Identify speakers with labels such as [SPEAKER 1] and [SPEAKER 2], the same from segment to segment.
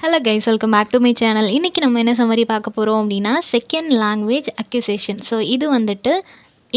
[SPEAKER 1] Hello guys, welcome back to my channel. இன்றைக்கி நம்ம என்ன சம்மரி பார்க்க போகிறோம் அப்படின்னா, செகண்ட் லாங்குவேஜ் அக்யூசேஷன். ஸோ இது வந்துட்டு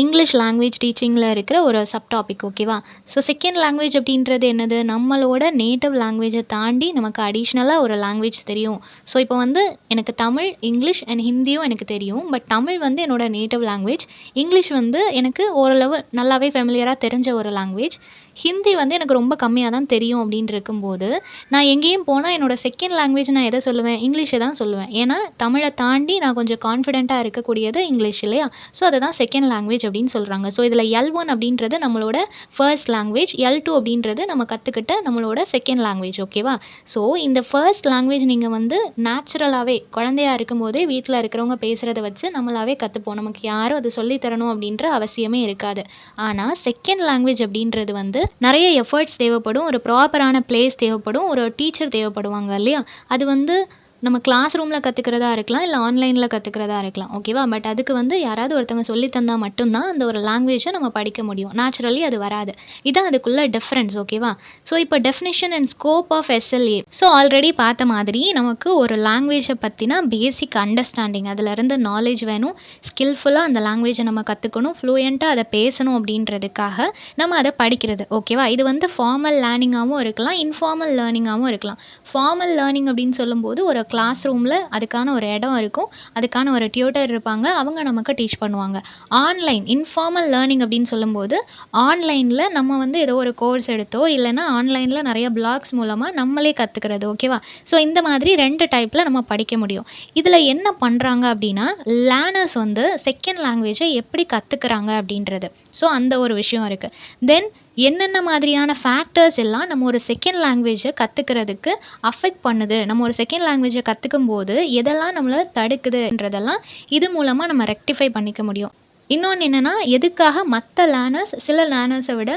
[SPEAKER 1] இங்கிலீஷ் லாங்குவேஜ் டீச்சிங்கில் இருக்கிற ஒரு சப் டாபிக், ஓகேவா? ஸோ செகண்ட் லாங்குவேஜ் அப்படின்றது என்னது? நம்மளோட நேட்டிவ் லாங்குவேஜை தாண்டி நமக்கு அடிஷ்னலாக ஒரு லாங்குவேஜ் தெரியும். ஸோ இப்போ வந்து எனக்கு தமிழ், இங்கிலீஷ் அண்ட் ஹிந்தியும் எனக்கு தெரியும். பட் தமிழ் வந்து என்னோடய நேட்டிவ் லாங்குவேஜ். இங்கிலீஷ் வந்து எனக்கு ஓரளவு நல்லாவே ஃபெமிலியராக தெரிஞ்ச ஒரு லாங்குவேஜ். ஹிந்தி வந்து எனக்கு ரொம்ப கம்மியாக தான் தெரியும். அப்படின்னு இருக்கும்போது நான் எங்கேயும் போனால் என்னோடய செகண்ட் லாங்குவேஜ் நான் எதை சொல்லுவேன்? இங்கிலீஷை தான் சொல்லுவேன். ஏன்னா தமிழை தாண்டி நான் கொஞ்சம் கான்ஃபிடென்ட்டாக இருக்கக்கூடியது இங்கிலீஷ் இல்லையா? ஸோ அதை தான் செகண்ட் லாங்குவேஜ் அப்படின்னு சொல்கிறாங்க. ஸோ இதில் L1 அப்படின்றது நம்மளோட ஃபர்ஸ்ட் லாங்குவேஜ், L2 அப்படின்றது நம்ம கற்றுக்கிட்ட நம்மளோட செகண்ட் லாங்குவேஜ், ஓகேவா? ஸோ இந்த ஃபர்ஸ்ட் லாங்குவேஜ் நீங்கள் வந்து நேச்சுரலாகவே குழந்தையாக இருக்கும்போதே வீட்டில் இருக்கிறவங்க பேசுகிறத வச்சு நம்மளாவே கற்றுப்போம். நமக்கு யாரும் அது சொல்லித்தரணும் அப்படின்ற அவசியமே இருக்காது. ஆனால் செகண்ட் லாங்குவேஜ் அப்படின்றது வந்து நிறைய எஃபர்ட்ஸ் தேவைப்படும், ஒரு ப்ராப்பரான பிளேஸ் தேவைப்படும், ஒரு டீச்சர் தேவைப்படுவாங்க இல்லையா? அது வந்து நம்ம கிளாஸ் ரூமில் கற்றுக்கிறதா இருக்கலாம், இல்லை ஆன்லைனில் கற்றுக்கிறதா இருக்கலாம், ஓகேவா? பட் அதுக்கு வந்து யாராவது ஒருத்தவங்க சொல்லி தந்தால் மட்டும்தான் அந்த ஒரு லாங்குவேஜை நம்ம படிக்க முடியும். நேச்சுரலி அது வராது. இதான் அதுக்குள்ள டிஃப்ரென்ஸ், ஓகேவா? ஸோ இப்போ definition and scope of SLA. So already பார்த்த மாதிரி நமக்கு ஒரு லாங்குவேஜை பற்றினா பேசிக் அண்டர்ஸ்டாண்டிங், அதிலிருந்து நாலேஜ் வேணும். ஸ்கில்ஃபுல்லாக அந்த லாங்குவேஜை நம்ம கற்றுக்கணும், ஃப்ளூயண்ட்டாக அதை பேசணும் அப்படின்றதுக்காக நம்ம அதை படிக்கிறது, ஓகேவா? இது வந்து ஃபார்மல் லேர்னிங்காகவும் இருக்கலாம், இன்ஃபார்மல் லேர்னிங்காகவும் இருக்கலாம். ஃபார்மல் லேர்னிங் அப்படின்னு சொல்லும்போது ஒரு கிளாஸ் ரூமில் அதுக்கான ஒரு இடம் இருக்கும், அதுக்கான ஒரு டியூட்டர் இருப்பாங்க, அவங்க நமக்கு டீச் பண்ணுவாங்க. ஆன்லைன் இன்ஃபார்மல் லேர்னிங் அப்படின்னு சொல்லும்போது ஆன்லைனில் நம்ம வந்து ஏதோ ஒரு கோர்ஸ் எடுத்தோ இல்லைன்னா ஆன்லைனில் நிறைய பிளாக்ஸ் மூலமாக நம்மளே கற்றுக்கிறது, ஓகேவா? ஸோ இந்த மாதிரி 2 டைப்பில் நம்ம படிக்க முடியும். இதில் என்ன பண்ணுறாங்க அப்படின்னா, லேர்னர்ஸ் வந்து செகண்ட் லாங்குவேஜை எப்படி கற்றுக்குறாங்க அப்படின்றது. ஸோ அந்த ஒரு விஷயம் இருக்குது. தென் என்னென்ன மாதிரியான ஃபேக்டர்ஸ் எல்லாம் நம்ம ஒரு செகண்ட் லாங்குவேஜை கற்றுக்கிறதுக்கு அஃபெக்ட் பண்ணுது, நம்ம ஒரு செகண்ட் லாங்குவேஜை கற்றுக்கும் போது எதெல்லாம் நம்மளை தடுக்குதுன்றதெல்லாம் இது மூலமாக நம்ம ரெக்டிஃபை பண்ணிக்க முடியும். இன்னொன்று என்னென்னா, எதுக்காக மற்ற லேர்னர்ஸ் சில லேர்னர்ஸை விட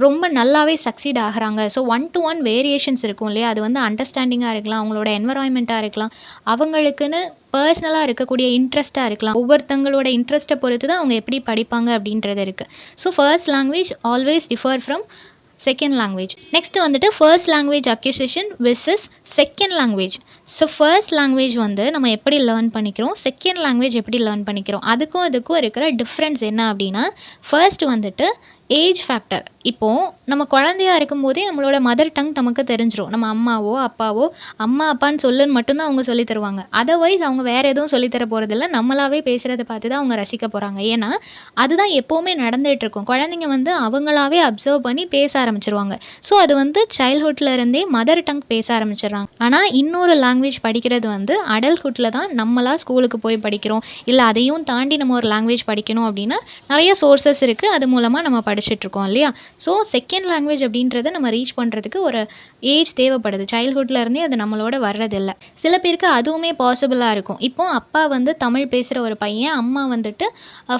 [SPEAKER 1] ரொம்ப நல்லாவே சக்சீட் ஆகிறாங்க. ஸோ 1-to-1 வேரியேஷன்ஸ் இருக்கும் இல்லையா? அது வந்து அண்டர்ஸ்டாண்டிங்காக இருக்கலாம், அவங்களோட என்வரான்மெண்ட்டாக இருக்கலாம், அவங்களுக்குன்னு பர்சனலாக இருக்கக்கூடிய இன்ட்ரெஸ்ட்டாக இருக்கலாம். ஒவ்வொருத்தங்களோட இன்ட்ரெஸ்ட்டை பொறுத்து தான் அவங்க எப்படி படிப்பாங்க அப்படின்றது இருக்குது. So first language always differ from second language. Next வந்துட்டு first language acquisition versus second language. So first language வந்து நம்ம எப்படி லேர்ன் பண்ணிக்கிறோம், செகண்ட் லாங்குவேஜ் எப்படி லேர்ன் பண்ணிக்கிறோம், அதுக்கும் இருக்கிற டிஃப்ரென்ஸ் என்ன அப்படின்னா, ஃபர்ஸ்ட் வந்துட்டு ஏஜ் ஃபேக்டர். இப்போது நம்ம குழந்தையாக இருக்கும்போதே நம்மளோட மதர் டங் நமக்கு தெரிஞ்சிடும். நம்ம அம்மாவோ அப்பாவோ அம்மா அப்பான்னு சொல்லுன்னு மட்டும்தான் அவங்க சொல்லி தருவாங்க. அதர்வைஸ் அவங்க வேறு எதுவும் சொல்லித்தர போகிறதில்ல, நம்மளாவே பேசுகிறத பார்த்து தான் அவங்க ரசிக்க போகிறாங்க. ஏன்னா அதுதான் எப்போவுமே நடந்துகிட்ருக்கும். குழந்தைங்க வந்து அவங்களாவே அப்சர்வ் பண்ணி பேச ஆரம்பிச்சிருவாங்க. ஸோ அது வந்து சைல்ட்ஹுட்டில் இருந்தே மதர் டங் பேச ஆரம்பிச்சிடுறாங்க. ஆனால் இன்னொரு லாங்குவேஜ் படிக்கிறது வந்து அடல்ட்ஹுட்டில் தான் நம்மளாக ஸ்கூலுக்கு போய் படிக்கிறோம். இல்லை அதையும் தாண்டி நம்ம ஒரு லாங்குவேஜ் படிக்கணும் அப்படின்னா நிறைய சோர்சஸ் இருக்குது, அது மூலமாக நம்ம படிச்சுட்ருக்கோம் இல்லையா? ஸோ செகண்ட் லாங்குவேஜ் அப்படின்றத நம்ம ரீச் பண்ணுறதுக்கு ஒரு ஏஜ் தேவைப்படுது. சைல்ட்ஹுட்டில் இருந்தே அது நம்மளோட வர்றதில்லை. சில பேருக்கு அதுவுமே பாசிபிளாக இருக்கும். இப்போது அப்பா வந்து தமிழ் பேசுகிற ஒரு பையன், அம்மா வந்துட்டு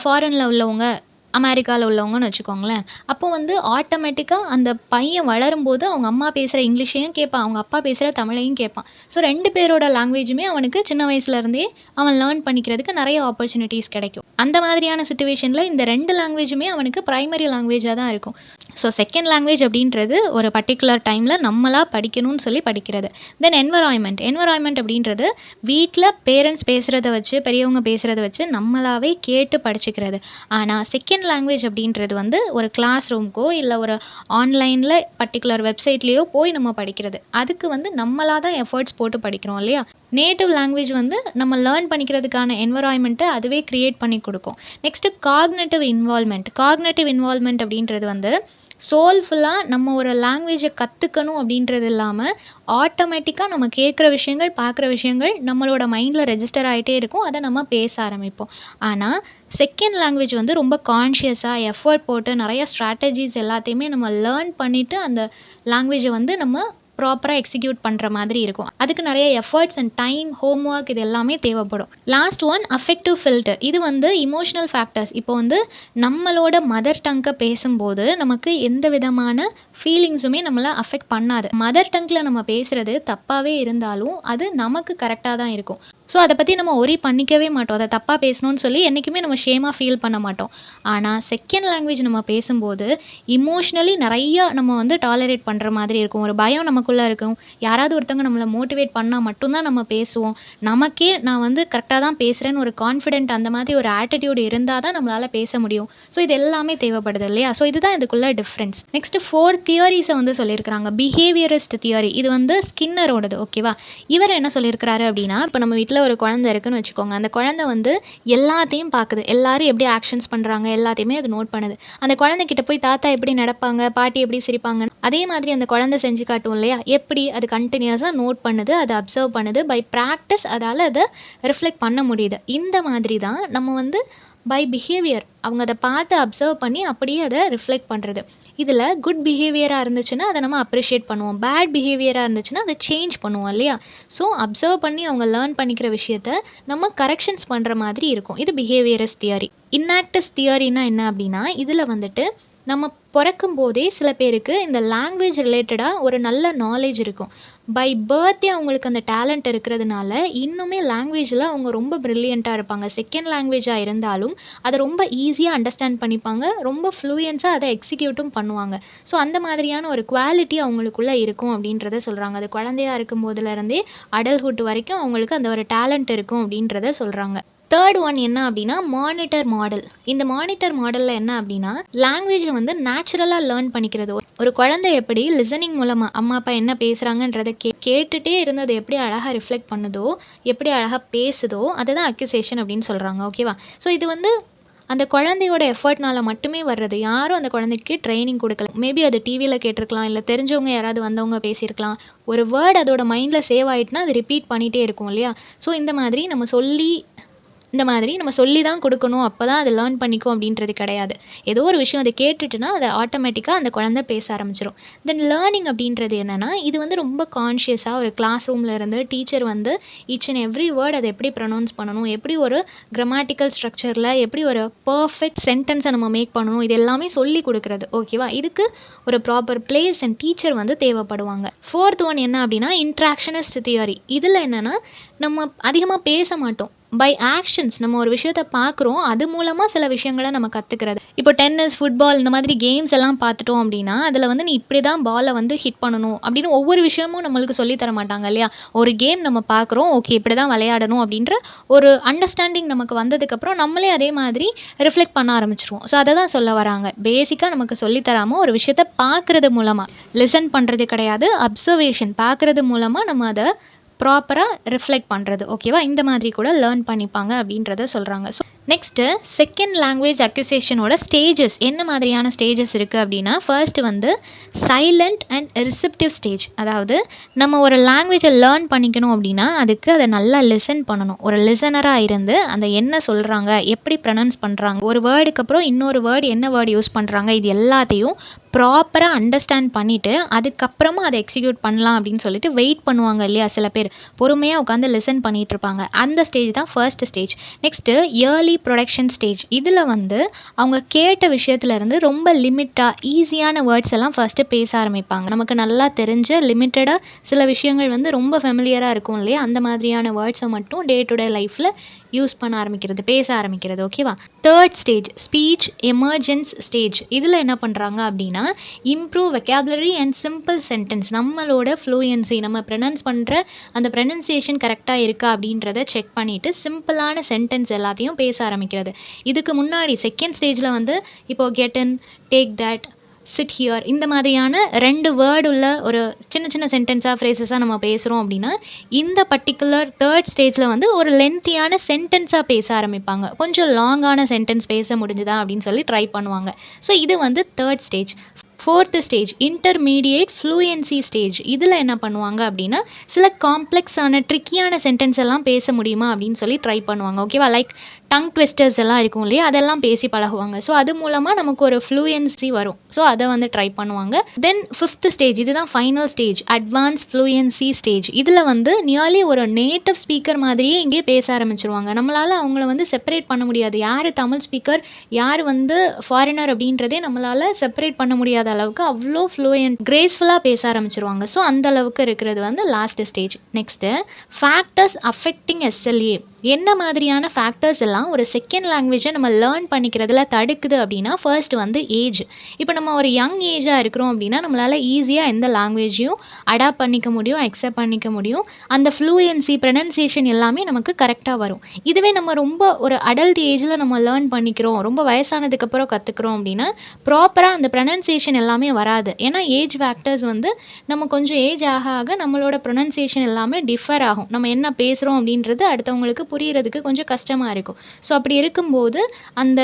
[SPEAKER 1] ஃபாரினில் உள்ளவங்க, அமெரிக்காவில் உள்ளவங்கன்னு வச்சுக்கோங்களேன். அப்போ வந்து ஆட்டோமேட்டிக்காக அந்த பையன் வளரும்போது அவங்க அம்மா பேசுகிற இங்கிலீஷையும் கேட்பான், அவங்க அப்பா பேசுகிற தமிழையும் கேட்பான். ஸோ 2 பேரோட லாங்குவேஜுமே அவனுக்கு சின்ன வயசுலேருந்தே அவன் லேர்ன் பண்ணிக்கிறதுக்கு நிறைய ஆப்பர்ச்சுனிட்டிஸ் கிடைக்கும். அந்த மாதிரியான சிச்சுவேஷனில் இந்த 2 லாங்குவேஜுமே அவனுக்கு ப்ரைமரி லாங்குவேஜாக தான் இருக்கும். ஸோ செகண்ட் லாங்குவேஜ் அப்படின்றது ஒரு பர்டிகுலர் டைமில் நம்மளாக படிக்கணும்னு சொல்லி படிக்கிறது. தென் என்வரான்மெண்ட் அப்படின்றது வீட்டில் பேரண்ட்ஸ் பேசுகிறத வச்சு, பெரியவங்க பேசுகிறத வச்சு நம்மளாவே கேட்டு படிச்சுக்கிறது. ஆனால் செகண்ட் லாங்குவேஜ் அப்படின்றது வந்து ஒரு கிளாஸ் ரூம்க்கோ இல்லை ஒரு ஆன்லைனில் பர்டிகுலர் வெப்சைட்லேயோ போய் நம்ம படிக்கிறது. அதுக்கு வந்து நம்மளாக தான் எஃபர்ட்ஸ் போட்டு படிக்கிறோம் இல்லையா? நேட்டிவ் லாங்குவேஜ் வந்து நம்ம லேர்ன் பண்ணிக்கிறதுக்கான என்வரான்மெண்ட்டை அதுவே க்ரியேட் பண்ணி கொடுக்கும். நெக்ஸ்ட்டு காக்னேட்டிவ் இன்வால்வ்மெண்ட் அப்படின்றது வந்து சோல்ஃபுல்லாக நம்ம ஒரு லாங்குவேஜை கற்றுக்கணும் அப்படின்றது இல்லாமல் ஆட்டோமேட்டிக்காக நம்ம கேட்குற விஷயங்கள், பார்க்குற விஷயங்கள் நம்மளோட மைண்டில் ரெஜிஸ்டர் ஆகிட்டே இருக்கும், அதை நம்ம பேச ஆரம்பிப்போம். ஆனால் செகண்ட் லாங்குவேஜ் வந்து ரொம்ப கான்ஷியஸாக எஃபர்ட் போட்டு நிறைய ஸ்ட்ராட்டஜிஸ் எல்லாத்தையுமே நம்ம லேர்ன் பண்ணிவிட்டு அந்த லாங்குவேஜை வந்து நம்ம ப்ராப்பராக எக்ஸிக்யூட் பண்ணுற மாதிரி இருக்கும். அதுக்கு நிறைய efforts and time, home work இது எல்லாமே தேவைப்படும். Last one affective filter. இது வந்து இமோஷனல் ஃபேக்டர்ஸ். இப்போ வந்து நம்மளோட மதர் டங்கை பேசும்போது நமக்கு எந்த விதமான ஃபீலிங்ஸுமே நம்மளை அஃபெக்ட் பண்ணாது. மதர் டங்கில் நம்ம பேசுகிறது தப்பாகவே இருந்தாலும் அது நமக்கு கரெக்டாக தான் இருக்கும். ஸோ அதை பற்றி நம்ம ஒரி பண்ணிக்கவே மாட்டோம். அதை தப்பாக பேசணும்னு சொல்லி என்றைக்குமே நம்ம ஷேமாக ஃபீல் பண்ண மாட்டோம். ஆனால் செகண்ட் லாங்குவேஜ் நம்ம பேசும்போது இமோஷ்னலி நிறையா நம்ம வந்து டாலரேட் பண்ணுற மாதிரி இருக்கும். ஒரு பயம் நமக்கு நமக்குள்ளே இருக்கணும். யாராவது ஒருத்தவங்க நம்மளை மோட்டிவேட் பண்ணால் மட்டும்தான் நம்ம பேசுவோம். நமக்கே நான் வந்து கரெக்டாக தான் பேசுகிறேன்னு ஒரு கான்ஃபிடென்ட் அந்த மாதிரி ஒரு ஆட்டிடியூட் இருந்தால் தான் நம்மளால் பேச முடியும். ஸோ இது எல்லாமே தேவைப்படுது இல்லையா? ஸோ இதுதான் இதுக்குள்ள டிஃப்ரென்ஸ். நெக்ஸ்ட் 4 தியரிஸை வந்து சொல்லியிருக்கிறாங்க. பிஹேவியரிஸ்ட் தியரி, இது வந்து ஸ்கின்னரோடது. ஓகேவா? இவர் என்ன சொல்லியிருக்கிறாரு அப்படின்னா, இப்போ நம்ம வீட்டில் ஒரு குழந்தை இருக்குன்னு வச்சுக்கோங்க. அந்த குழந்தை வந்து எல்லாத்தையும் பார்க்குது. எல்லாரும் எப்படி ஆக்ஷன்ஸ் பண்ணுறாங்க எல்லாத்தையுமே அது நோட் பண்ணுது. அந்த குழந்தைகிட்ட போய் தாத்தா எப்படி நடப்பாங்க, பாட்டி எப்படி சிரிப்பாங்க, அதே மாதிரி அந்த குழந்தை செஞ்சு காட்டும் இல்லையா? எப்படி அது கண்டினியூஸாக நோட் பண்ணுது, அதை அப்சர்வ் பண்ணுது. பை ப்ராக்டிஸ் அதால் அதை ரிஃப்ளெக்ட் பண்ண முடியுது. இந்த மாதிரி தான் நம்ம வந்து பை பிஹேவியர் அவங்க அதை பார்த்து அப்சர்வ் பண்ணி அப்படியே அதை ரிஃப்ளெக்ட் பண்ணுறது. இதில் குட் பிஹேவியராக இருந்துச்சுன்னா அதை நம்ம அப்ரிஷியேட் பண்ணுவோம். பேட் பிஹேவியராக இருந்துச்சுன்னா அதை சேஞ்ச் பண்ணுவோம் இல்லையா? ஸோ அப்சர்வ் பண்ணி அவங்க லேர்ன் பண்ணிக்கிற விஷயத்த நம்ம கரெக்ஷன்ஸ் பண்ணுற மாதிரி இருக்கும். இது பிஹேவியரிஸ்ட் தியரி. இன்னாக்டிஸ் தியரினா என்ன அப்படின்னா, இதில் வந்துட்டு நம்ம பிறக்கும் போதே சில பேருக்கு இந்த லாங்குவேஜ் ரிலேட்டடாக ஒரு நல்ல நாலேஜ் இருக்கும். பை பர்த்டே அவங்களுக்கு அந்த டேலண்ட் இருக்கிறதுனால இன்னுமே லாங்குவேஜில் அவங்க ரொம்ப ப்ரில்லியண்ட்டாக இருப்பாங்க. செகண்ட் லாங்குவேஜாக இருந்தாலும் அதை ரொம்ப ஈஸியாக அண்டர்ஸ்டாண்ட் பண்ணிப்பாங்க. ரொம்ப ஃப்ளூயன்ஸாக அதை எக்ஸிக்யூட்டும் பண்ணுவாங்க. ஸோ அந்த மாதிரியான ஒரு குவாலிட்டி அவங்களுக்குள்ளே இருக்கும் அப்படின்றத சொல்கிறாங்க. அது குழந்தையாக இருக்கும் போதுலேருந்தே அடல்ட்ஹுட் வரைக்கும் அவங்களுக்கு அந்த ஒரு டேலண்ட் இருக்கும் அப்படின்றத சொல்கிறாங்க. தேர்ட் ஒன் என்ன அப்படின்னா, மானிட்டர் மாடல். இந்த மானிட்டர் மாடலில் என்ன அப்படின்னா, லாங்குவேஜில் வந்து நேச்சுரலாக லேர்ன் பண்ணிக்கிறது. ஒரு குழந்தை எப்படி லிசனிங் மூலமாக அம்மா அப்பா என்ன பேசுகிறாங்கன்றதை கேட்டுகிட்டே இருந்து அதை எப்படி அழகாக ரிஃப்ளெக்ட் பண்ணுதோ, எப்படி அழகாக பேசுதோ, அதை தான் அக்யூசேஷன் அப்படின்னு சொல்கிறாங்க. ஓகேவா? ஸோ இது வந்து அந்த குழந்தையோட எஃபர்ட்னால மட்டுமே வர்றது. யாரும் அந்த குழந்தைக்கு ட்ரைனிங் கொடுக்கல. மேபி அது டிவியில் கேட்டிருக்கலாம், இல்லை தெரிஞ்சவங்க யாராவது வந்தவங்க பேசியிருக்கலாம். ஒரு வேர்ட் அதோட மைண்டில் சேவ் ஆகிட்டுனா அது ரிப்பீட் பண்ணிகிட்டே இருக்கும் இல்லையா? ஸோ இந்த மாதிரி நம்ம சொல்லி தான் கொடுக்கணும், அப்போ தான் அதை லேர்ன் பண்ணிக்கும் அப்படின்றது கிடையாது. ஏதோ ஒரு விஷயம் அதை கேட்டுட்டுனா அதை ஆட்டோமேட்டிக்காக அந்த குழந்தை பேச ஆரம்பிச்சிடும். தென் லேர்னிங் அப்படின்றது என்னென்னா, இது வந்து ரொம்ப கான்ஷியஸாக ஒரு கிளாஸ் ரூமில் இருந்து டீச்சர் வந்து ஈச் அண்ட் எவ்ரி வேர்ட் அதை எப்படி ப்ரொனவுன்ஸ் பண்ணணும், எப்படி ஒரு கிராமட்டிக்கல் ஸ்ட்ரக்சரில் எப்படி ஒரு பர்ஃபெக்ட் சென்டென்ஸை நம்ம மேக் பண்ணணும், இது எல்லாமே சொல்லி கொடுக்குறது. ஓகேவா? இதுக்கு ஒரு ப்ராப்பர் பிளேஸ் அண்ட் டீச்சர் வந்து தேவைப்படுவாங்க. ஃபோர்த் ஒன் என்ன அப்படின்னா, இன்ட்ராக்ஷனிஸ்ட் தியரி. இதில் என்னென்னா, நம்ம அதிகமாக பேச மாட்டோம். பை ஆக்ஷன்ஸ் நம்ம ஒரு விஷயத்தை பார்க்குறோம், அது மூலமாக சில விஷயங்களை நம்ம கற்றுக்கிறது. இப்போ டென்னிஸ், ஃபுட்பால் இந்த மாதிரி கேம்ஸ் எல்லாம் பார்த்துட்டோம் அப்படின்னா, அதில் வந்து நீ இப்படி தான் பாலை வந்து ஹிட் பண்ணணும் அப்படின்னு ஒவ்வொரு விஷயமும் நம்மளுக்கு சொல்லித்தர மாட்டாங்க இல்லையா? ஒரு கேம் நம்ம பார்க்குறோம், ஓகே இப்படி தான் விளையாடணும் அப்படின்ற ஒரு அண்டர்ஸ்டாண்டிங் நமக்கு வந்ததுக்கப்புறம் நம்மளே அதே மாதிரி ரிஃப்ளெக்ட் பண்ண ஆரம்பிச்சிருவோம். ஸோ அதை தான் சொல்ல வராங்க. பேசிக்காக நமக்கு சொல்லித்தராமல் ஒரு விஷயத்தை பார்க்குறது மூலமாக, லிசன் பண்ணுறது கிடையாது, அப்சர்வேஷன் பார்க்குறது மூலமாக நம்ம அதை ப்ராப்பராக ரிஃப்ளெக்ட் பண்ணுறது. ஓகேவா? இந்த மாதிரி கூட லேர்ன் பண்ணிப்பாங்க அப்படின்றத சொல்கிறாங்க. ஸோ நெக்ஸ்ட்டு செகண்ட் லாங்குவேஜ் அக்யூசேஷனோட ஸ்டேஜஸ் என்ன மாதிரியான ஸ்டேஜஸ் இருக்குது அப்படின்னா, ஃபர்ஸ்ட்டு வந்து சைலண்ட் அண்ட் ரிசெப்டிவ் ஸ்டேஜ். அதாவது நம்ம ஒரு லாங்குவேஜை லேர்ன் பண்ணிக்கணும் அப்படின்னா அதுக்கு அதை நல்லா லிசன் பண்ணணும். ஒரு லிசனராக இருந்து அந்த என்ன சொல்கிறாங்க, எப்படி ப்ரொனவுன்ஸ் பண்ணுறாங்க, ஒரு வேர்டுக்கு அப்புறம் இன்னொரு வேர்டு என்ன வேர்டு யூஸ் பண்ணுறாங்க, இது எல்லாத்தையும் ப்ராப்பராக அண்டர்ஸ்டாண்ட் பண்ணிவிட்டு அதுக்கப்புறமா அதை எக்ஸிக்யூட் பண்ணலாம் அப்படின்னு சொல்லிட்டு வெயிட் பண்ணுவாங்க இல்லையா? சில பேர் பொறுமையாக உட்காந்து லிசன் பண்ணிகிட்டு இருப்பாங்க. அந்த ஸ்டேஜ் தான் first stage. Next early production stage. இதில் வந்து அவங்க கேட்ட விஷயத்துலேருந்து ரொம்ப லிமிட்டாக ஈஸியான வேர்ட்ஸ் எல்லாம் ஃபர்ஸ்ட்டு பேச ஆரம்பிப்பாங்க. நமக்கு நல்லா தெரிஞ்ச லிமிட்டடாக சில விஷயங்கள் வந்து ரொம்ப ஃபெமிலியராக இருக்கும் இல்லையா? அந்த மாதிரியான வேர்ட்ஸை மட்டும் டே டு டே லைஃப்பில் யூஸ் பண்ண ஆரம்பிக்கிறது, பேச ஆரம்பிக்கிறது. ஓகேவா? Third stage speech emergence stage. இதில் என்ன பண்ணுறாங்க அப்படின்னா, improve vocabulary and simple sentence. நம்மளோட ஃப்ளூயன்சி, நம்ம ப்ரொனவுன்ஸ் பண்ணுற அந்த ப்ரொனன்சியேஷன் கரெக்டாக இருக்கா அப்படின்றத செக் பண்ணிவிட்டு சிம்பிளான சென்டென்ஸ் எல்லாத்தையும் பேச ஆரம்பிக்கிறது. இதுக்கு முன்னாடி செகண்ட் ஸ்டேஜில் வந்து இப்போது get in, take that, chit here இந்த மாதிரியான 2 வேர்டு உள்ள ஒரு சின்ன சின்ன சென்டென்ஸாக ஃப்ரேசஸாக நம்ம பேசுகிறோம் அப்படின்னா, இந்த பர்டிகுலர் தேர்ட் ஸ்டேஜில் வந்து ஒரு லென்த்தியான சென்டென்ஸாக பேச ஆரம்பிப்பாங்க. கொஞ்சம் லாங்கான சென்டென்ஸ் பேச முடிஞ்சுதா அப்படின்னு சொல்லி ட்ரை பண்ணுவாங்க. ஸோ இது வந்து third stage. Fourth stage intermediate fluency stage. இதில் என்ன பண்ணுவாங்க அப்படின்னா, சில காம்ப்ளெக்ஸான ட்ரிக்கியான சென்டென்ஸ் எல்லாம் பேச முடியுமா அப்படின்னு சொல்லி ட்ரை பண்ணுவாங்க. ஓகேவா? லைக் டங் ட்விஸ்டர்ஸ் எல்லாம் இருக்கும் இல்லையா? அதெல்லாம் பேசி பழகுவாங்க. ஸோ அது மூலமாக நமக்கு ஒரு ஃப்ளூயன்சி வரும். ஸோ அதை வந்து ட்ரை பண்ணுவாங்க. தென் ஃபிஃப்த் ஸ்டேஜ், இதுதான் final stage, advance fluency stage. இதில் வந்து நியர்லி ஒரு நேட்டிவ் ஸ்பீக்கர் மாதிரியே இங்கே பேச ஆரம்பிச்சிருவாங்க. நம்மளால் அவங்கள வந்து செப்பரேட் பண்ண முடியாது. யார் தமிழ் ஸ்பீக்கர், யார் வந்து ஃபாரினர் அப்படின்றதே நம்மளால் செப்பரேட் பண்ண முடியாத அளவுக்கு அவ்வளோ ஃப்ளூயன்ட் கிரேஸ்ஃபுல்லாக பேச ஆரம்பிச்சிருவாங்க. ஸோ அந்த அளவுக்கு இருக்கிறது வந்து last stage. Next factors affecting SLA. என்ன மாதிரியான ஃபேக்டர்ஸ் எல்லாம் ஒரு செகண்ட் லாங்குவேஜை நம்ம லேர்ன் பண்ணிக்கிறதுல தடுக்குது அப்படின்னா, ஃபர்ஸ்ட் வந்து ஏஜ். இப்போ நம்ம ஒரு யங் ஏஜாக இருக்கிறோம் அப்படின்னா நம்மளால் ஈஸியாக எந்த லாங்குவேஜையும் அடாப்ட் பண்ணிக்க முடியும், அக்செப்ட் பண்ணிக்க முடியும். அந்த ஃப்ளூயன்சி, ப்ரொனன்சியேஷன் எல்லாமே நமக்கு கரெக்டாக வரும். இதுவே நம்ம ரொம்ப ஒரு அடல்ட் ஏஜில் நம்ம லேர்ன் பண்ணிக்கிறோம், ரொம்ப வயசானதுக்கப்புறம் கற்றுக்குறோம் அப்படின்னா ப்ராப்பராக அந்த ப்ரொனன்சியேஷன் எல்லாமே வராது. ஏன்னா ஏஜ் ஃபேக்டர்ஸ் வந்து நம்ம கொஞ்சம் ஏஜ் ஆக ஆக நம்மளோட ப்ரொனன்சியேஷன் எல்லாமே டிஃபர் ஆகும். நம்ம என்ன பேசுகிறோம் அப்படின்றது அடுத்தவங்களுக்கு புரியறதுக்கு கொஞ்சம் கஷ்டமாக இருக்கும். ஸோ அப்படி இருக்கும்போது அந்த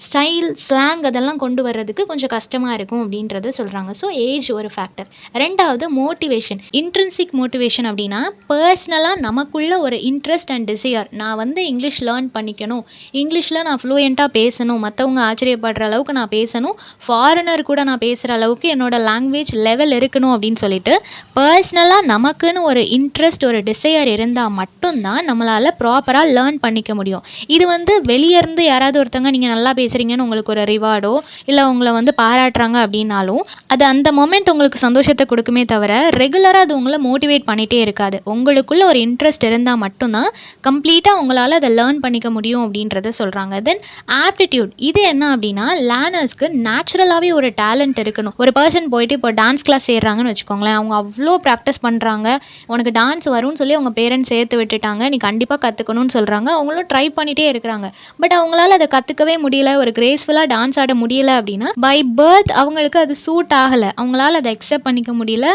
[SPEAKER 1] ஸ்டைல், ஸ்லாங் அதெல்லாம் கொண்டு வர்றதுக்கு கொஞ்சம் கஷ்டமாக இருக்கும் அப்படின்றத சொல்கிறாங்க. ஸோ ஏஜ் ஒரு ஃபேக்டர். ரெண்டாவது மோட்டிவேஷன். இன்ட்ரின்சிக் மோட்டிவேஷன் அப்படின்னா பர்சனலாக நமக்குள்ள ஒரு இன்ட்ரெஸ்ட் அண்ட் டிசையர். நான் வந்து இங்கிலீஷ் லேர்ன் பண்ணிக்கணும், இங்கிலீஷில் நான் ஃப்ளூயண்ட்டாக பேசணும், மற்றவங்க ஆச்சரியப்படுற அளவுக்கு நான் பேசணும், ஃபாரினர் கூட நான் பேசுகிற அளவுக்கு என்னோட லாங்குவேஜ் லெவல் இருக்கணும் அப்படின்னு சொல்லிட்டு பர்சனலாக நமக்குன்னு ஒரு இன்ட்ரெஸ்ட், ஒரு டிசையர் இருந்தால் மட்டும்தான் நம்மளால் ப்ராப்பராக லேர்ன் பண்ணிக்க முடியும். இது வந்து வெளியே இருந்து யாராவது ஒருத்தவங்க நீங்கள் நல்லா பேசுகிறீங்கன்னு உங்களுக்கு ஒரு ரிவார்டோ இல்லை உங்களை வந்து பாராட்டுறாங்க அப்படின்னாலும் அது அந்த மொமெண்ட் உங்களுக்கு சந்தோஷத்தை கொடுக்குமே தவிர ரெகுலராக அது உங்களை மோட்டிவேட் பண்ணிகிட்டே இருக்காது. உங்களுக்குள்ள ஒரு இன்ட்ரெஸ்ட் இருந்தால் மட்டும்தான் கம்ப்ளீட்டாக உங்களால் அதை லேர்ன் பண்ணிக்க முடியும் அப்படின்றத சொல்கிறாங்க. தென் ஆப்டிடியூட். இது என்ன அப்படின்னா லேர்னர்ஸ்க்கு நேச்சுரலாகவே ஒரு டேலண்ட் இருக்கணும். ஒரு பர்சன் போயிட்டு இப்போ டான்ஸ் கிளாஸ் சேர்றாங்கன்னு வச்சுக்கோங்களேன், அவங்க அவ்வளோ ப்ராக்டிஸ் பண்ணுறாங்க, உனக்கு டான்ஸ் வரும்னு சொல்லி அவங்க பேரண்ட்ஸ் சேர்த்து விட்டுட்டாங்க, நீ கண்டிப்பாக கற்றுக்கணும்னு சொல்கிறாங்க, அவங்களும் ட்ரை பண்ணிகிட்டே இருக்கிறாங்க. பட் அவங்களால அதை கற்றுக்கவே முடியல, ஒரு கிரேஸ்ஃபுல்லாக டான்ஸ் ஆட முடியல அப்படின்னா பை பர்த் அவங்களுக்கு அது சூட் ஆகலை, அவங்களால அதை அக்செப்ட் பண்ணிக்க முடியல,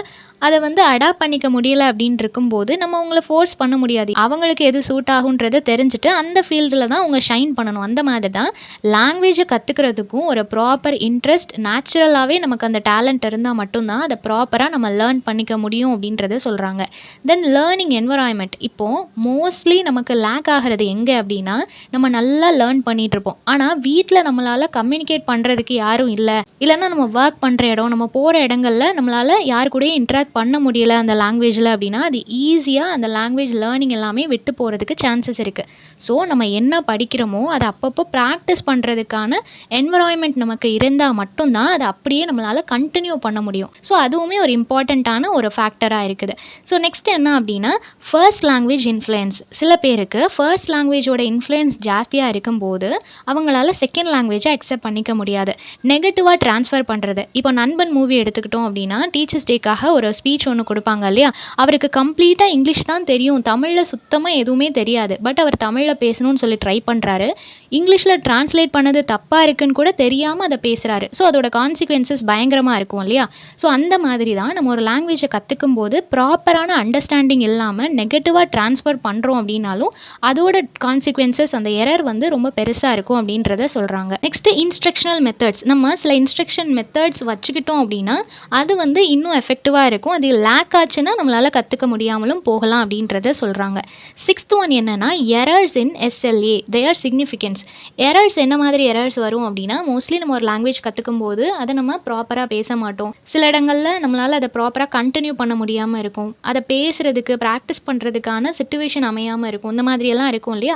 [SPEAKER 1] அதை வந்து அடாப்ட் பண்ணிக்க முடியல அப்படின்னு இருக்கும்போது நம்ம அவங்கள ஃபோர்ஸ் பண்ண முடியாது. அவங்களுக்கு எது சூட் ஆகுன்றதை தெரிஞ்சுட்டு அந்த ஃபீல்டில் தான் அவங்க ஷைன் பண்ணணும். அந்த மாதிரி தான் லாங்குவேஜை கற்றுக்கிறதுக்கும் ஒரு ப்ராப்பர் இன்ட்ரெஸ்ட், நேச்சுரலாகவே நமக்கு அந்த டேலண்ட் இருந்தால் மட்டும்தான் அதை ப்ராப்பராக நம்ம லேர்ன் பண்ணிக்க முடியும் அப்படின்றத சொல்கிறாங்க. தென் லேர்னிங் என்வரான்மெண்ட். இப்போது மோஸ்ட்லி நமக்கு லேக் ஆகிறது எங்கே அப்படின்னா நம்ம நல்லா லேர்ன் பண்ணிகிட்டு இருப்போம், ஆனால் வீட்டில் நம்மளால் கம்யூனிகேட் பண்ணுறதுக்கு யாரும் இல்லை, இல்லைன்னா நம்ம ஒர்க் பண்ணுற இடம், நம்ம போகிற இடங்கள்ல நம்மளால் யார் கூடயும் இன்ட்ராக்ட் பண்ண முடியல அந்த லாங்குவேஜில் அப்படின்னா அது ஈஸியாக அந்த லாங்குவேஜ் லேர்னிங் எல்லாமே விட்டு போகிறதுக்கு சான்சஸ் இருக்குது. ஸோ நம்ம என்ன படிக்கிறோமோ அதை அப்பப்போ ப்ராக்டிஸ் பண்ணுறதுக்கான என்வரான்மெண்ட் நமக்கு இருந்தால் மட்டும்தான் அதை அப்படியே நம்மளால் கண்டினியூ பண்ண முடியும். ஸோ அதுவுமே ஒரு இம்பார்ட்டண்ட்டான ஒரு ஃபேக்டராக இருக்குது. ஸோ நெக்ஸ்ட் என்ன அப்படின்னா ஃபர்ஸ்ட் லாங்குவேஜ் இன்ஃப்ளூயன்ஸ். சில பேருக்கு ஃபர்ஸ்ட் லாங்குவேஜோட இன்ஃப்ளூயன்ஸ் ஜாஸ்தியாக இருக்கும்போது அவங்களால செகண்ட் லாங்குவேஜை அக்செப்ட் பண்ணிக்க முடியாது, நெகட்டிவாக ட்ரான்ஸ்ஃபர் பண்ணுறது. இப்போ நண்பன் மூவி எடுத்துக்கிட்டோம் அப்படின்னா டீச்சர்ஸ் டேக்காக ஒரு ஸ்பீச் ஒன்று கொடுப்பாங்க இல்லையா, அவருக்கு கம்ப்ளீட்டாக இங்கிலீஷ் தான் தெரியும், தமிழில் சுத்தமாக எதுவுமே தெரியாது. பட் அவர் தமிழில் பேசணும்னு சொல்லி ட்ரை பண்ணுறாரு, இங்கிலீஷில் டிரான்ஸ்லேட் பண்ணது தப்பாக இருக்குன்னு கூட தெரியாமல் அதை பேசுகிறாரு. ஸோ அதோட கான்சிக்வன்சஸ் பயங்கரமாக இருக்கும் இல்லையா. ஸோ அந்த மாதிரி தான் நம்ம ஒரு லாங்குவேஜை கற்றுக்கும் போது ப்ராப்பரான அண்டர்ஸ்டாண்டிங் இல்லாமல் நெகட்டிவாக ட்ரான்ஸ்ஃபர் பண்ணுறோம் அப்படின்னாலும் அதோட கான்சிக்வன்சஸ், அந்த எரர் வந்து ரொம்ப பெருசாக இருக்கும் அப்படின்றத சொல்கிறாங்க. Next instructional methods. நம்ம சில இன்ஸ்ட்ரக்ஷன் மெத்தட்ஸ் வச்சுக்கிட்டோம் அப்படின்னா அது வந்து இன்னும் எஃபெக்டிவாக இருக்கும். அது லேக் ஆச்சுன்னா நம்மளால் கற்றுக்க முடியாமலும் போகலாம் அப்படின்றத சொல்கிறாங்க. சிக்ஸ்த் ஒன் என்னென்னா errors in SLA, their significance. Errors என்ன மாதிரி எரர்ஸ் வரும் அப்படின்னா மோஸ்ட்லி நம்ம ஒரு லாங்குவேஜ் கற்றுக்கும் போது அதை நம்ம ப்ராப்பராக பேச மாட்டோம், சில இடங்களில் நம்மளால் அதை ப்ராப்பராக கண்டினியூ பண்ண முடியாமல் இருக்கும், அதை பேசுகிறதுக்கு ப்ராக்டிஸ் பண்ணுறதுக்கான சிச்சுவேஷன் அமையாமல் இருக்கும், இந்த மாதிரியெல்லாம் இருக்கும் இல்லையா.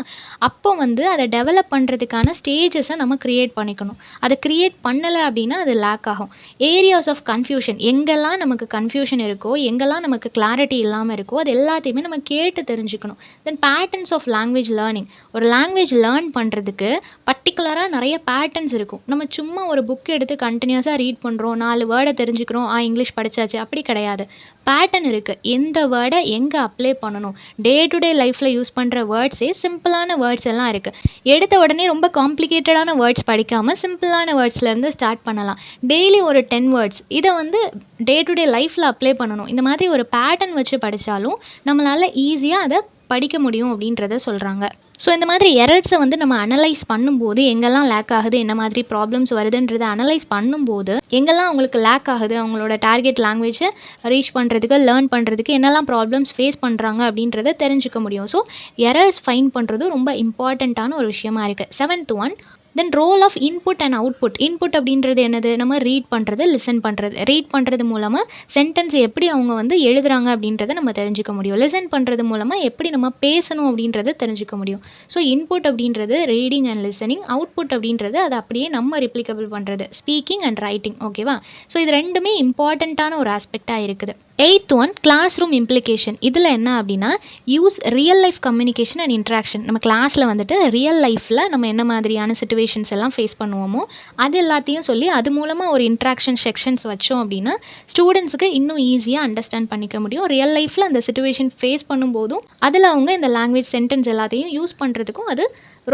[SPEAKER 1] அப்போ வந்து அதை டெவலப் பண்ணுறதுக்கான ஸ்டேஜஸை நம்ம க்ரியேட் பண்ணிக்கணும். அதை க்ரியேட் பண்ணலை அப்படின்னா அது லேக் ஆகும். Areas of confusion. எங்கெல்லாம் நமக்கு கன்ஃபியூஷன் இருக்கோ, எங்கெல்லாம் நமக்கு கிளாரிட்டி இல்லாமல் இருக்கோ அது எல்லாத்தையுமே நம்ம கேட்டு தெரிஞ்சுக்கணும். தென் பேட்டர்ன்ஸ் ஆஃப் லாங்குவேஜ் லேர்னிங். ஒரு லாங்குவேஜ் லேர்ன் பண்ணுறதுக்கு பர்டிகுலராக நிறைய பேட்டர்ன்ஸ் இருக்கும். நம்ம சும்மா ஒரு புக் எடுத்து கண்டினியூஸாக ரீட் பண்ணுறோம், 4 வேர்டை தெரிஞ்சுக்கிறோம், இங்கிலீஷ் படித்தாச்சு, அப்படி கிடையாது. பேட்டர்ன் இருக்குது. எந்த வேர்டை எங்கே அப்ளை பண்ணணும், டே டு டே லைஃப்பில் யூஸ் பண்ணுற வேர்ட்ஸே சிம்பிளான வேர்ட்ஸ் எல்லாம் இருக்குது. எடுத்த உடனே ரொம்ப காம்ப்ளிகேட்டடான வேர்ட்ஸ் படிக்காமல் சிம்பிளான வேர்ட்ஸ்லேருந்து ஸ்டார்ட் பண்ணலாம். டெய்லி ஒரு 10 வேர்ட்ஸ், இதை வந்து டே டு டே லைஃப்பில் அப்ளை பண்ணணும். இந்த மாதிரி ஒரு பேட்டர்ன் வச்சு படித்தாலும் நம்மளால் ஈஸியாக அதை படிக்க முடியும் அப்படின்றத சொல்கிறாங்க. ஸோ இந்த மாதிரி எரர்ஸை வந்து நம்ம அனலைஸ் பண்ணும்போது எங்கெல்லாம் லேக் ஆகுது, என்ன மாதிரி ப்ராப்ளம்ஸ் வருதுன்றதை அனலைஸ் பண்ணும்போது எங்கெல்லாம் அவங்களுக்கு லேக் ஆகுது, அவங்களோட டார்கெட் லாங்குவேஜை ரீச் பண்ணுறதுக்கு, லேர்ன் பண்ணுறதுக்கு என்னெல்லாம் ப்ராப்ளம்ஸ் ஃபேஸ் பண்ணுறாங்க அப்படின்றத தெரிஞ்சுக்க முடியும். ஸோ எரர்ஸ் ஃபைண்ட் பண்ணுறது ரொம்ப இம்பார்ட்டண்ட்டான ஒரு விஷயமா இருக்குது. 7th one then role of input and output. Input அப்படின்றது என்னது? நம்ம ரீட் பண்ணுறது, லிசன் பண்ணுறது. ரீட் பண்ணுறது மூலமாக சென்டென்ஸ் எப்படி அவங்க வந்து எழுதுறாங்க அப்படின்றத நம்ம தெரிஞ்சுக்க முடியும். லிசன் பண்ணுறது மூலமாக எப்படி நம்ம பேசணும் அப்படின்றத தெரிஞ்சுக்க முடியும். ஸோ இன்புட் அப்படின்றது ரீடிங் அண்ட் லிசனிங். அவுட்புட் அப்படின்றது அதை அப்படியே நம்ம ரிப்ளிகபிள் பண்ணுறது, ஸ்பீக்கிங் அண்ட் ரைட்டிங். ஓகேவா? ஸோ இது ரெண்டுமே இம்பார்ட்டண்ட்டான ஒரு ஆஸ்பெக்டாக இருக்குது. 8th one class room implication. இதில் என்ன அப்படின்னா use real life communication and interaction. நம்ம கிளாஸில் வந்துட்டு ரியல் லைஃப்பில் நம்ம என்ன மாதிரியான சிச்சுவேஷன்ஸ் எல்லாம் ஃபேஸ் பண்ணுவோமோ அது எல்லாத்தையும் சொல்லி அது மூலமாக ஒரு இன்ட்ராக்ஷன் செக்ஷன்ஸ் வச்சோம் அப்படின்னா ஸ்டூடெண்ட்ஸுக்கு இன்னும் ஈஸியாக அண்டர்ஸ்டாண்ட் பண்ணிக்க முடியும். ரியல் லைஃப்பில் அந்த சிச்சுவேஷன் ஃபேஸ் பண்ணும்போதும் அதில் அவங்க இந்த லாங்குவேஜ் சென்டென்ஸ் எல்லாத்தையும் யூஸ் பண்ணுறதுக்கும் அது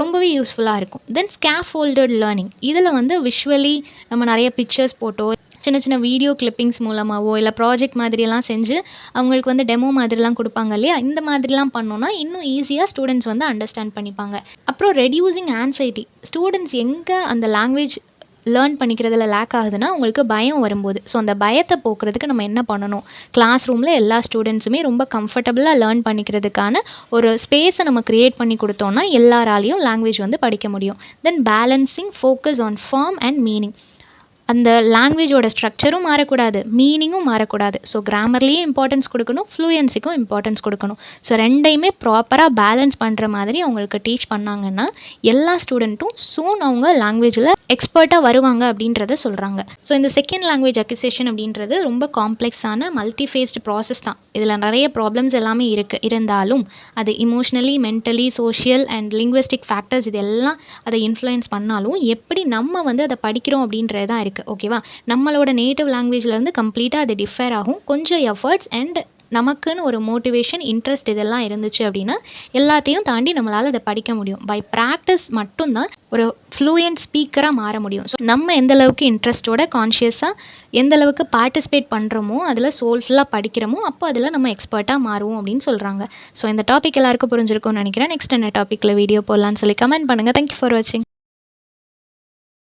[SPEAKER 1] ரொம்பவே யூஸ்ஃபுல்லாக இருக்கும். தென் ஸ்கேஃபோல்டட் லேர்னிங். இதில் வந்து விஷுவலி நம்ம நிறைய பிக்சர்ஸ் போட்டோ சின்ன சின்ன வீடியோ கிளிப்பிங்ஸ் மூலமாகவோ இல்லை ப்ராஜெக்ட் மாதிரியெல்லாம் செஞ்சு அவங்களுக்கு வந்து டெமோ மாதிரிலாம் கொடுப்பாங்க இல்லையா? இந்த மாதிரிலாம் பண்ணோன்னா இன்னும் ஈஸியாக ஸ்டூடெண்ட்ஸ் வந்து அண்டர்ஸ்டாண்ட் பண்ணிப்பாங்க. அப்புறம் ரெடியூசிங் ஆன்சைட்டி. ஸ்டூடெண்ட்ஸ் எங்கே அந்த லாங்குவேஜ் லேர்ன் பண்ணிக்கிறதுல லேக் ஆகுதுன்னா உங்களுக்கு பயம் வரும்போது. ஸோ அந்த பயத்தை போக்குறதுக்கு நம்ம என்ன பண்ணணும்? கிளாஸ் ரூமில் எல்லா ஸ்டூடெண்ட்ஸுமே ரொம்ப கம்ஃபர்டபுளாக லேர்ன் பண்ணிக்கிறதுக்கான ஒரு ஸ்பேஸை நம்ம க்ரியேட் பண்ணி கொடுத்தோன்னா எல்லாராலையும் லாங்குவேஜ் வந்து படிக்க முடியும். Then balancing focus on form and meaning. அந்த லாங்குவேஜோட ஸ்ட்ரக்சரும் மாறக்கூடாது, மீனிங்கும் மாறக்கூடாது. ஸோ கிராமர்லேயும் இம்பார்ட்டன்ஸ் கொடுக்கணும், ஃப்ளூயன்சிக்கும் இம்பார்ட்டன்ஸ் கொடுக்கணும். ஸோ ரெண்டையுமே ப்ராப்பராக பேலன்ஸ் பண்ணுற மாதிரி அவங்களுக்கு டீச் பண்ணாங்கன்னா எல்லா ஸ்டூடெண்ட்டும் சூன் அவங்க லாங்குவேஜில் எக்ஸ்பர்ட்டாக வருவாங்க அப்படின்றத சொல்கிறாங்க. ஸோ இந்த செகண்ட் லாங்குவேஜ் அக்விசிஷன் அப்படின்றது ரொம்ப காம்ப்ளெக்ஸான மல்டி ஃபேஸ்டு ப்ராசஸ் தான். இதில் நிறைய ப்ராப்ளம்ஸ் எல்லாமே இருந்தாலும் அது emotionally, mentally, social and linguistic factors இது எல்லாம் அதை இன்ஃப்ளூயன்ஸ் பண்ணாலும் எப்படி நம்ம வந்து அதை படிக்கிறோம் அப்படின்றது தான் இருக்குது. ஓகேவா? நம்மளோட நேட்டிவ் லாங்குவேஜ்லேருந்து கம்ப்ளீட்டாக அது டிஃபர் ஆகும். கொஞ்சம் எஃபர்ட்ஸ் அண்ட் நமக்குன்னு ஒரு மோட்டிவேஷன், இன்ட்ரெஸ்ட் இதெல்லாம் இருந்துச்சு அப்படின்னா எல்லாத்தையும் தாண்டி நம்மளால் அதை படிக்க முடியும். பை ப்ராக்டிஸ் மட்டும்தான் ஒரு ஃப்ளூயன்ட் ஸ்பீக்கராக மாற முடியும். ஸோ நம்ம எந்தளவுக்கு இன்ட்ரெஸ்ட்டோட கான்ஷியஸாக எந்தளவுக்கு பார்ட்டிசிபேட் பண்ணுறோமோ அதில் சோல்ஃபுல்லாக படிக்கிறோமோ அப்போ அதில் நம்ம எக்ஸ்பர்ட்டாக மாறுவோம் அப்படின்னு சொல்கிறாங்க. ஸோ இந்த டாபிக் எல்லாருக்கும் புரிஞ்சிருக்கும்னு நினைக்கிறேன். நெக்ஸ்ட் என்ன டாப்பிக்கில் வீடியோ போடலான்னு சொல்லி கமெண்ட் பண்ணுங்கள். தேங்க்யூ ஃபார் வாட்சிங்.